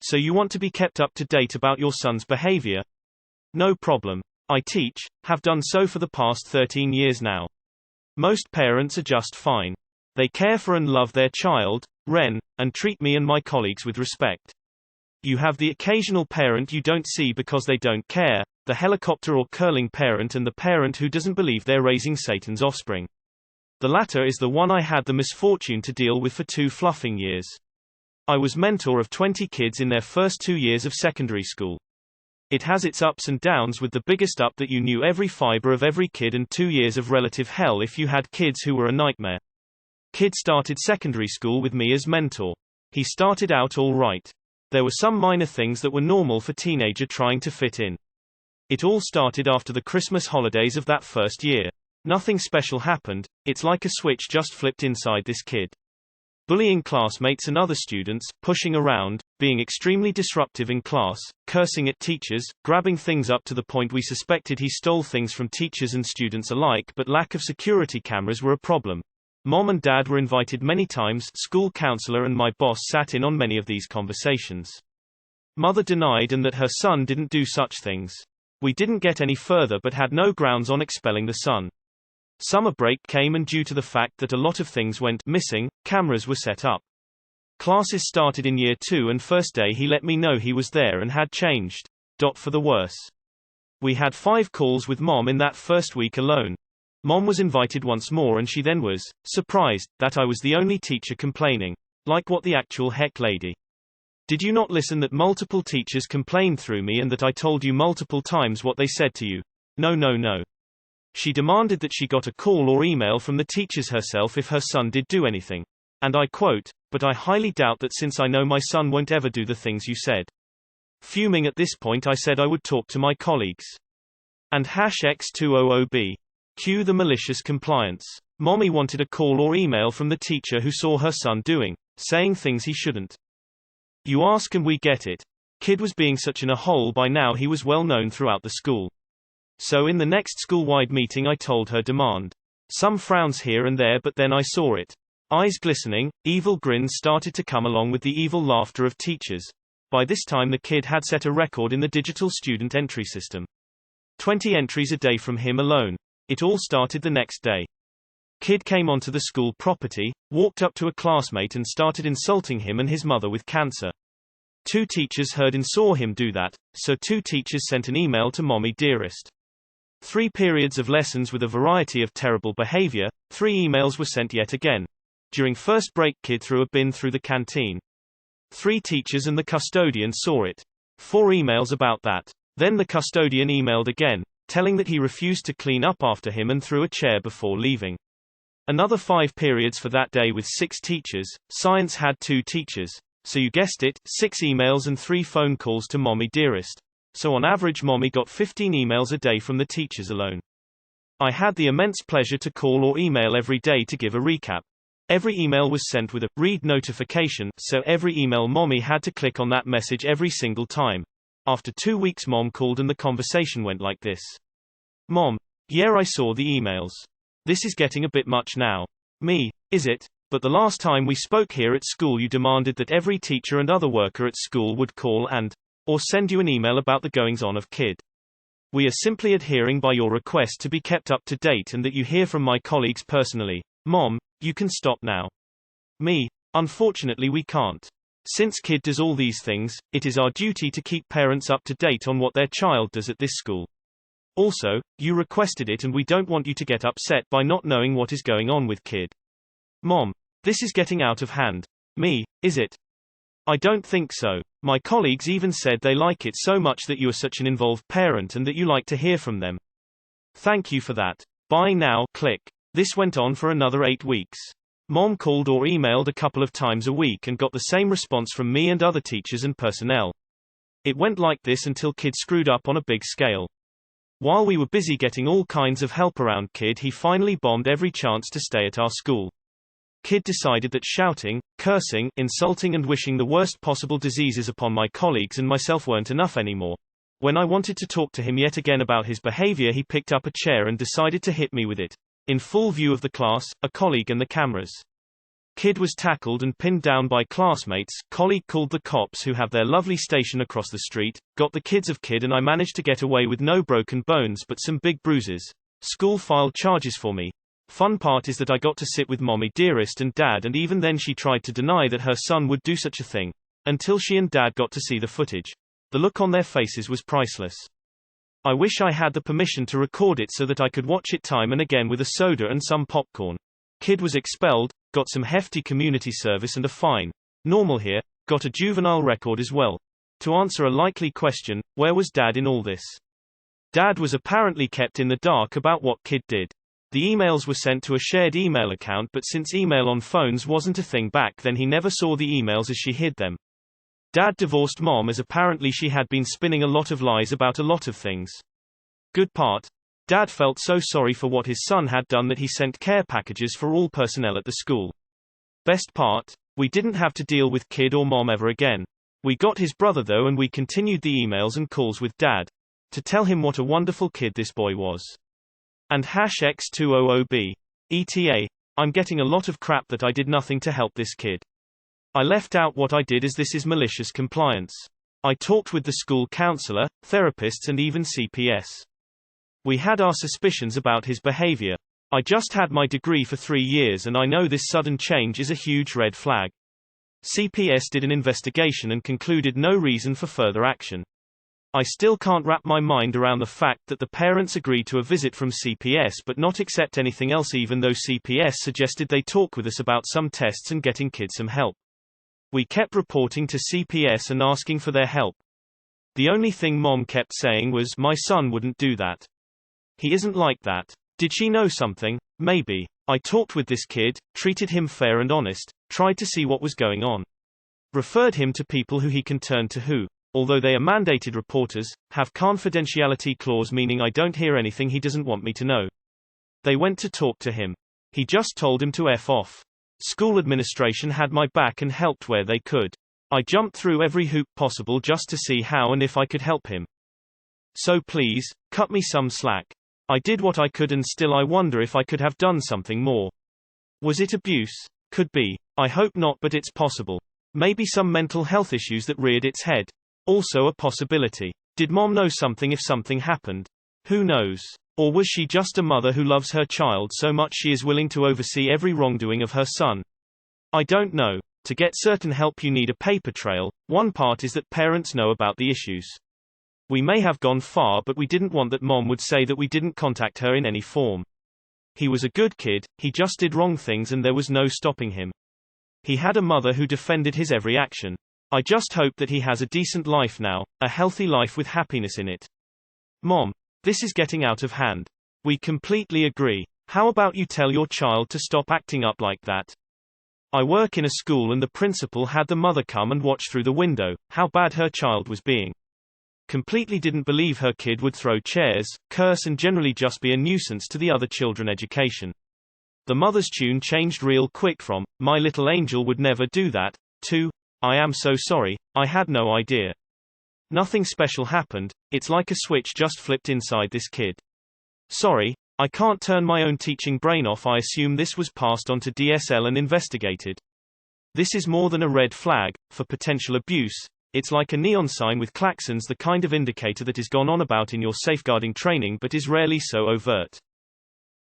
So you want to be kept up to date about your son's behavior? No problem. I teach, have done so for the past 13 years now. Most parents are just fine. They care for and love their child, Ren, and treat me and my colleagues with respect. You have the occasional parent you don't see because they don't care, the helicopter or curling parent, and the parent who doesn't believe they're raising Satan's offspring. The latter is the one I had the misfortune to deal with for 2 fluffing years. I was mentor of 20 kids in their first 2 years of secondary school. It has its ups and downs, with the biggest up that you knew every fiber of every kid, and 2 years of relative hell if you had kids who were a nightmare. Kid started secondary school with me as mentor. He started out all right. There were some minor things that were normal for teenager trying to fit in. It all started after the Christmas holidays of that first year. Nothing special happened, it's like a switch just flipped inside this kid. Bullying classmates and other students, pushing around, being extremely disruptive in class, cursing at teachers, grabbing things up to the point we suspected he stole things from teachers and students alike, but lack of security cameras were a problem. Mom and Dad were invited many times, school counselor and my boss sat in on many of these conversations. Mother denied and that her son didn't do such things. We didn't get any further but had no grounds on expelling the son. Summer break came, and due to the fact that a lot of things went missing, cameras were set up. Classes started in year 2, and first day he let me know he was there and had changed. For the worse. We had 5 calls with Mom in that first week alone. Mom was invited once more, and she then was surprised that I was the only teacher complaining. Like, what the actual heck, lady? Did you not listen that multiple teachers complained through me and that I told you multiple times what they said to you? No. She demanded that she got a call or email from the teachers herself if her son did do anything. And I quote, "But I highly doubt that, since I know my son won't ever do the things you said." Fuming at this point, I said I would talk to my colleagues. And #X200B. Cue the malicious compliance. Mommy wanted a call or email from the teacher who saw her son saying things he shouldn't. You ask and we get it. Kid was being such in a hole by now he was well known throughout the school. So in the next school-wide meeting I told her demand. Some frowns here and there, but then I saw it. Eyes glistening, evil grins started to come along with the evil laughter of teachers. By this time the kid had set a record in the digital student entry system. 20 entries a day from him alone. It all started the next day. Kid came onto the school property, walked up to a classmate and started insulting him and his mother with cancer. 2 teachers heard and saw him do that, so 2 teachers sent an email to Mommy Dearest. 3 periods of lessons with a variety of terrible behavior, 3 emails were sent yet again. During first break, kid threw a bin through the canteen. 3 teachers and the custodian saw it. 4 emails about that. Then the custodian emailed again, telling that he refused to clean up after him and threw a chair before leaving. Another 5 periods for that day with 6 teachers. Science had 2 teachers. So you guessed it, 6 emails and 3 phone calls to Mommy Dearest. So on average Mommy got 15 emails a day from the teachers alone. I had the immense pleasure to call or email every day to give a recap. Every email was sent with a read notification, so every email Mommy had to click on that message every single time. After 2 weeks Mom called and the conversation went like this. Mom: yeah, I saw the emails. This is getting a bit much now. Me: is it? But the last time we spoke here at school you demanded that every teacher and other worker at school would call or send you an email about the goings-on of kid. We are simply adhering by your request to be kept up to date and that you hear from my colleagues personally. Mom, you can stop now. Me: unfortunately we can't. Since kid does all these things, it is our duty to keep parents up to date on what their child does at this school. Also, you requested it and we don't want you to get upset by not knowing what is going on with kid. Mom: this is getting out of hand. Me: is it? I don't think so. My colleagues even said they like it so much that you are such an involved parent and that you like to hear from them. Thank you for that. Bye now. Click. This went on for another 8 weeks. Mom called or emailed a couple of times a week and got the same response from me and other teachers and personnel. It went like this until kid screwed up on a big scale. While we were busy getting all kinds of help around kid, he finally bombed every chance to stay at our school. Kid decided that shouting, cursing, insulting and wishing the worst possible diseases upon my colleagues and myself weren't enough anymore. When I wanted to talk to him yet again about his behavior, he picked up a chair and decided to hit me with it. In full view of the class, a colleague and the cameras. Kid was tackled and pinned down by classmates. Colleague called the cops who have their lovely station across the street. Got the kids of kid and I managed to get away with no broken bones but some big bruises. School filed charges for me. Fun part is that I got to sit with mommy dearest and dad, and even then she tried to deny that her son would do such a thing. Until she and dad got to see the footage. The look on their faces was priceless. I wish I had the permission to record it so that I could watch it time and again with a soda and some popcorn. Kid was expelled, got some hefty community service and a fine. Normal here, got a juvenile record as well. To answer a likely question, where was dad in all this? Dad was apparently kept in the dark about what kid did. The emails were sent to a shared email account, but since email on phones wasn't a thing back then, he never saw the emails as she hid them. Dad divorced mom as apparently she had been spinning a lot of lies about a lot of things. Good part. Dad felt so sorry for what his son had done that he sent care packages for all personnel at the school. Best part? We didn't have to deal with kid or mom ever again. We got his brother though, and we continued the emails and calls with dad. To tell him what a wonderful kid this boy was. And #X200B. ETA. I'm getting a lot of crap that I did nothing to help this kid. I left out what I did as this is malicious compliance. I talked with the school counselor, therapists and even CPS. We had our suspicions about his behavior. I just had my degree for 3 years and I know this sudden change is a huge red flag. CPS did an investigation and concluded no reason for further action. I still can't wrap my mind around the fact that the parents agreed to a visit from CPS but not accept anything else, even though CPS suggested they talk with us about some tests and getting kids some help. We kept reporting to CPS and asking for their help. The only thing mom kept saying was, my son wouldn't do that. He isn't like that. Did she know something? Maybe. I talked with this kid, treated him fair and honest, tried to see what was going on. Referred him to people who he can turn to who, although they are mandated reporters, have confidentiality clause meaning I don't hear anything he doesn't want me to know. They went to talk to him. He just told him to F off. School administration had my back and helped where they could. I jumped through every hoop possible just to see how and if I could help him. So please, cut me some slack. I did what I could and still I wonder if I could have done something more. Was it abuse? Could be. I hope not, but it's possible. Maybe some mental health issues that reared its head. Also a possibility. Did mom know something if something happened? Who knows? Or was she just a mother who loves her child so much she is willing to oversee every wrongdoing of her son? I don't know. To get certain help you need a paper trail. One part is that parents know about the issues. We may have gone far, but we didn't want that mom would say that we didn't contact her in any form. He was a good kid, he just did wrong things and there was no stopping him. He had a mother who defended his every action. I just hope that he has a decent life now, a healthy life with happiness in it. Mom, this is getting out of hand. We completely agree. How about you tell your child to stop acting up like that? I work in a school and the principal had the mother come and watch through the window, how bad her child was being. Completely didn't believe her kid would throw chairs, curse and generally just be a nuisance to the other children education. The mother's tune changed real quick from, my little angel would never do that, to, I am so sorry, I had no idea. Nothing special happened, it's like a switch just flipped inside this kid. Sorry, I can't turn my own teaching brain off. I assume this was passed on to DSL and investigated. This is more than a red flag, for potential abuse, it's like a neon sign with klaxons, the kind of indicator that is gone on about in your safeguarding training but is rarely so overt.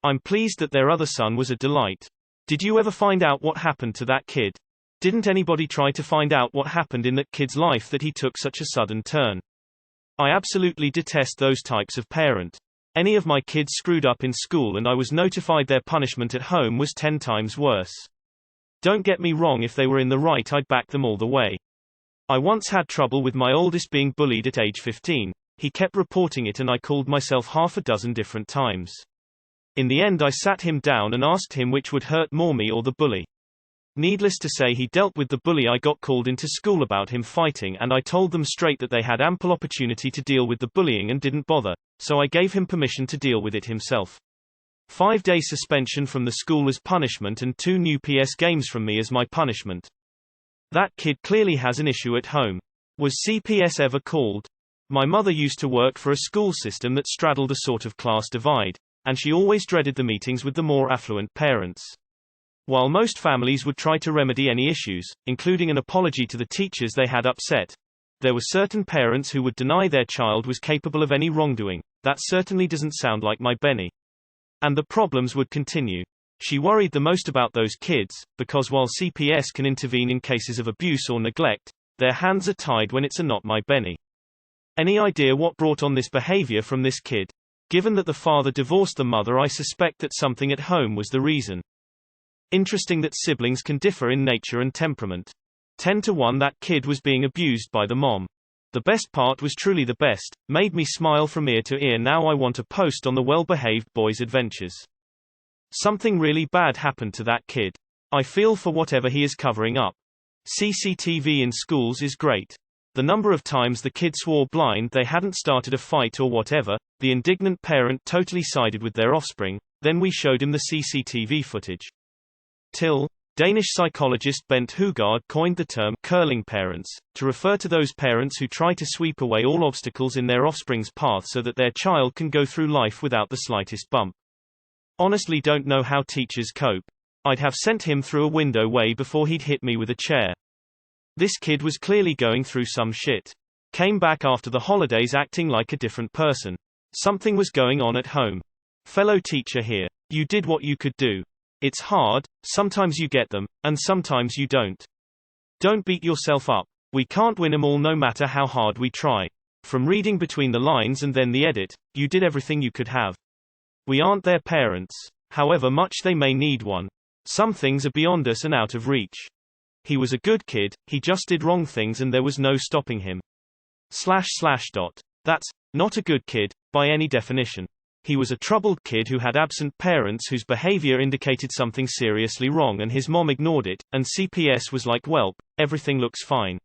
I'm pleased that their other son was a delight. Did you ever find out what happened to that kid? Didn't anybody try to find out what happened in that kid's life that he took such a sudden turn? I absolutely detest those types of parent. Any of my kids screwed up in school and I was notified their punishment at home was 10 times worse. Don't get me wrong, if they were in the right I'd back them all the way. I once had trouble with my oldest being bullied at age 15. He kept reporting it and I called myself half a dozen different times. In the end I sat him down and asked him which would hurt more, me or the bully. Needless to say he dealt with the bully. I got called into school about him fighting and I told them straight that they had ample opportunity to deal with the bullying and didn't bother, so I gave him permission to deal with it himself. 5-day suspension from the school as punishment and 2 new PS games from me as my punishment. That kid clearly has an issue at home. Was CPS ever called? My mother used to work for a school system that straddled a sort of class divide, and she always dreaded the meetings with the more affluent parents. While most families would try to remedy any issues, including an apology to the teachers they had upset, there were certain parents who would deny their child was capable of any wrongdoing. That certainly doesn't sound like my Benny. And the problems would continue. She worried the most about those kids, because while CPS can intervene in cases of abuse or neglect, their hands are tied when it's a not my Benny. Any idea what brought on this behavior from this kid? Given that the father divorced the mother, I suspect that something at home was the reason. Interesting that siblings can differ in nature and temperament. 10 to 1 that kid was being abused by the mom. The best part was truly the best, made me smile from ear to ear. Now I want to post on the well-behaved boy's adventures. Something really bad happened to that kid. I feel for whatever he is covering up. CCTV in schools is great. The number of times the kid swore blind they hadn't started a fight or whatever, the indignant parent totally sided with their offspring, then we showed him the CCTV footage. Danish psychologist Bent Hugard coined the term curling parents, to refer to those parents who try to sweep away all obstacles in their offspring's path so that their child can go through life without the slightest bump. Honestly don't know how teachers cope. I'd have sent him through a window way before he'd hit me with a chair. This kid was clearly going through some shit. Came back after the holidays acting like a different person. Something was going on at home. Fellow teacher here. You did what you could do. It's hard, sometimes you get them, and sometimes you don't. Don't beat yourself up. We can't win them all no matter how hard we try. From reading between the lines and then the edit, you did everything you could have. We aren't their parents, however much they may need one. Some things are beyond us and out of reach. He was a good kid, he just did wrong things and there was no stopping him. That's not a good kid, by any definition. He was a troubled kid who had absent parents whose behavior indicated something seriously wrong and his mom ignored it, and CPS was like, welp, everything looks fine.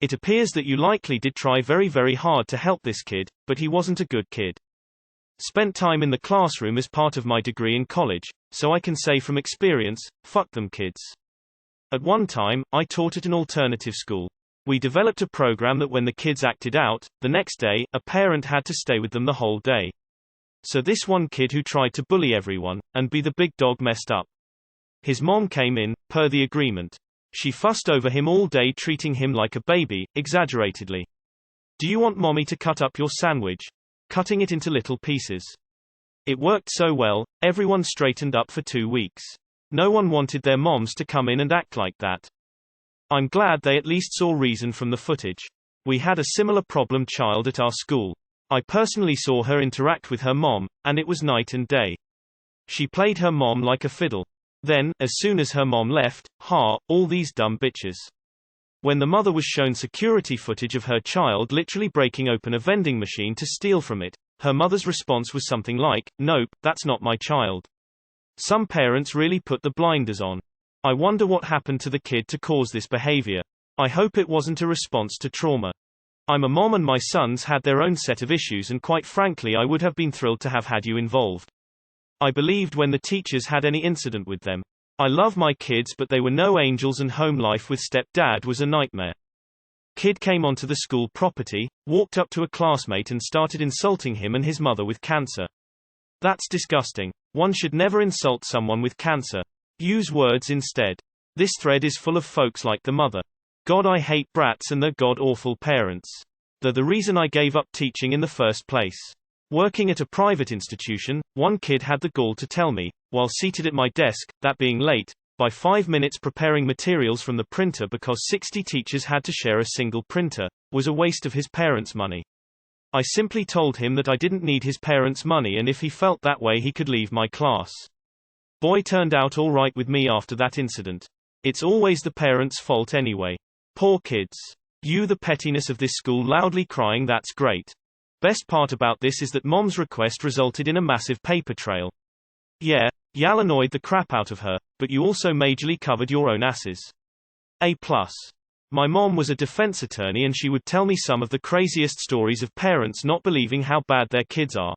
It appears that you likely did try very very hard to help this kid, but he wasn't a good kid. Spent time in the classroom as part of my degree in college, so I can say from experience, fuck them kids. At one time, I taught at an alternative school. We developed a program that when the kids acted out, the next day, a parent had to stay with them the whole day. So this one kid who tried to bully everyone, and be the big dog messed up. His mom came in, per the agreement. She fussed over him all day treating him like a baby, exaggeratedly. Do you want mommy to cut up your sandwich? Cutting it into little pieces. It worked so well, everyone straightened up for 2 weeks. No one wanted their moms to come in and act like that. I'm glad they at least saw reason from the footage. We had a similar problem child at our school. I personally saw her interact with her mom, and it was night and day. She played her mom like a fiddle. Then, as soon as her mom left, all these dumb bitches. When the mother was shown security footage of her child literally breaking open a vending machine to steal from it, her mother's response was something like, nope, that's not my child. Some parents really put the blinders on. I wonder what happened to the kid to cause this behavior. I hope it wasn't a response to trauma. I'm a mom and my sons had their own set of issues and quite frankly I would have been thrilled to have had you involved. I believed when the teachers had any incident with them. I love my kids but they were no angels and home life with step-dad was a nightmare. Kid came onto the school property, walked up to a classmate and started insulting him and his mother with cancer. That's disgusting. One should never insult someone with cancer. Use words instead. This thread is full of folks like the mother. God, I hate brats and their god-awful parents. They're the reason I gave up teaching in the first place. Working at a private institution, one kid had the gall to tell me, while seated at my desk, that being late, by 5 minutes preparing materials from the printer because 60 teachers had to share a single printer, was a waste of his parents' money. I simply told him that I didn't need his parents' money and if he felt that way he could leave my class. Boy turned out all right with me after that incident. It's always the parents' fault anyway. Poor kids. You the pettiness of this school loudly crying that's great. Best part about this is that mom's request resulted in a massive paper trail. Yeah, y'all annoyed the crap out of her, but you also majorly covered your own asses. A+. My mom was a defense attorney and she would tell me some of the craziest stories of parents not believing how bad their kids are.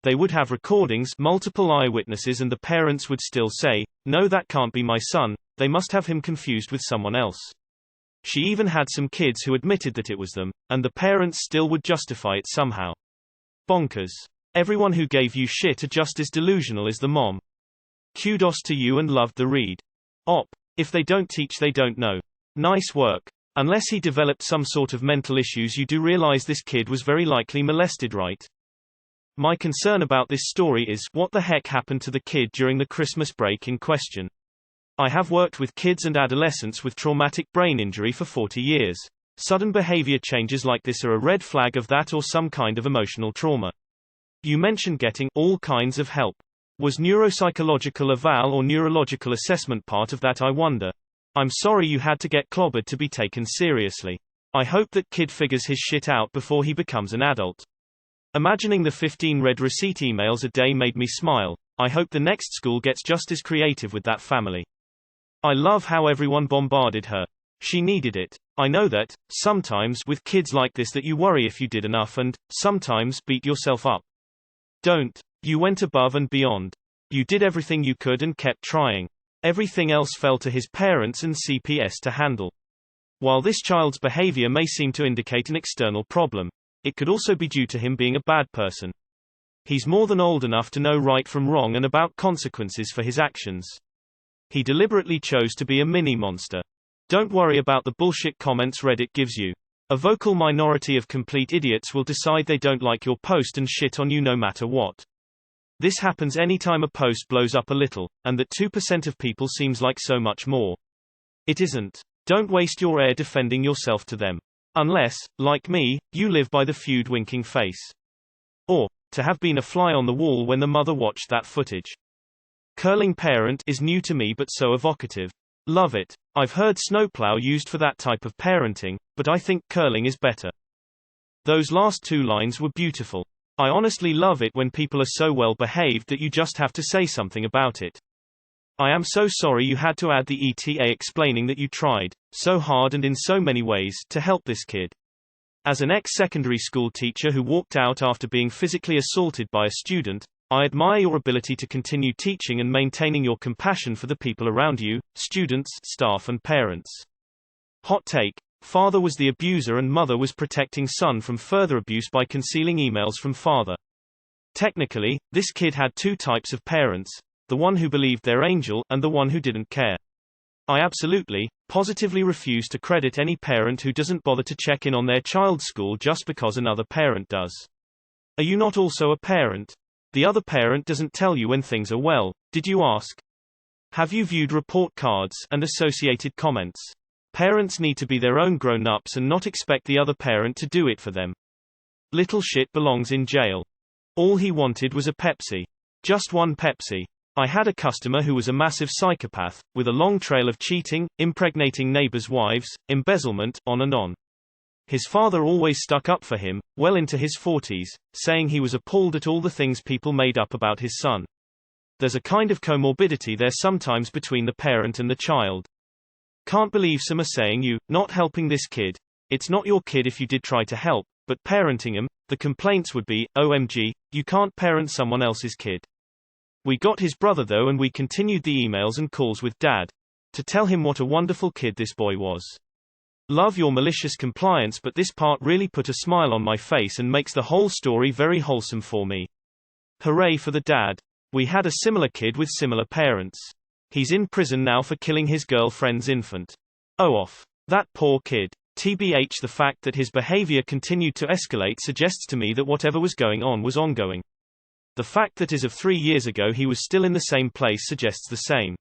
They would have recordings, multiple eyewitnesses and the parents would still say, no that can't be my son, they must have him confused with someone else. She even had some kids who admitted that it was them, and the parents still would justify it somehow. Bonkers. Everyone who gave you shit are just as delusional as the mom. Kudos to you and loved the read. Op. If they don't teach, they don't know. Nice work. Unless he developed some sort of mental issues, you do realize this kid was very likely molested, right? My concern about this story is, what the heck happened to the kid during the Christmas break in question? I have worked with kids and adolescents with traumatic brain injury for 40 years. Sudden behavior changes like this are a red flag of that or some kind of emotional trauma. You mentioned getting all kinds of help. Was neuropsychological eval or neurological assessment part of that, I wonder? I'm sorry you had to get clobbered to be taken seriously. I hope that kid figures his shit out before he becomes an adult. Imagining the 15 red receipt emails a day made me smile. I hope the next school gets just as creative with that family. I love how everyone bombarded her. She needed it. I know that, sometimes with kids like this, that you worry if you did enough and, sometimes, beat yourself up. Don't. You went above and beyond. You did everything you could and kept trying. Everything else fell to his parents and CPS to handle. While this child's behavior may seem to indicate an external problem, it could also be due to him being a bad person. He's more than old enough to know right from wrong and about consequences for his actions. He deliberately chose to be a mini-monster. Don't worry about the bullshit comments Reddit gives you. A vocal minority of complete idiots will decide they don't like your post and shit on you no matter what. This happens anytime a post blows up a little, and that 2% of people seems like so much more. It isn't. Don't waste your air defending yourself to them. Unless, like me, you live by the feud winking face. Or, to have been a fly on the wall when the mother watched that footage. Curling parent is new to me but so evocative. Love it. I've heard snowplow used for that type of parenting, but I think curling is better. Those last two lines were beautiful. I honestly love it when people are so well behaved that you just have to say something about it. I am so sorry you had to add the ETA explaining that you tried, so hard and in so many ways, to help this kid. As an ex-secondary school teacher who walked out after being physically assaulted by a student, I admire your ability to continue teaching and maintaining your compassion for the people around you, students, staff and parents. Hot take. Father was the abuser and mother was protecting son from further abuse by concealing emails from father. Technically, this kid had two types of parents, the one who believed their angel, and the one who didn't care. I absolutely, positively refuse to credit any parent who doesn't bother to check in on their child's school just because another parent does. Are you not also a parent? The other parent doesn't tell you when things are well, did you ask? Have you viewed report cards and associated comments? Parents need to be their own grown-ups and not expect the other parent to do it for them. Little shit belongs in jail. All he wanted was a Pepsi. Just one Pepsi. I had a customer who was a massive psychopath, with a long trail of cheating, impregnating neighbors' wives, embezzlement, on and on. His father always stuck up for him, well into his 40s, saying he was appalled at all the things people made up about his son. There's a kind of comorbidity there sometimes between the parent and the child. Can't believe some are saying you, not helping this kid. It's not your kid if you did try to help, but parenting him, the complaints would be, OMG, you can't parent someone else's kid. We got his brother though and we continued the emails and calls with dad. To tell him what a wonderful kid this boy was. Love your malicious compliance, but this part really put a smile on my face and makes the whole story very wholesome for me. Hooray for the dad. We had a similar kid with similar parents. He's in prison now for killing his girlfriend's infant. Oh off. That poor kid. TBH, the fact that his behavior continued to escalate suggests to me that whatever was going on was ongoing. The fact that as of 3 years ago he was still in the same place suggests the same.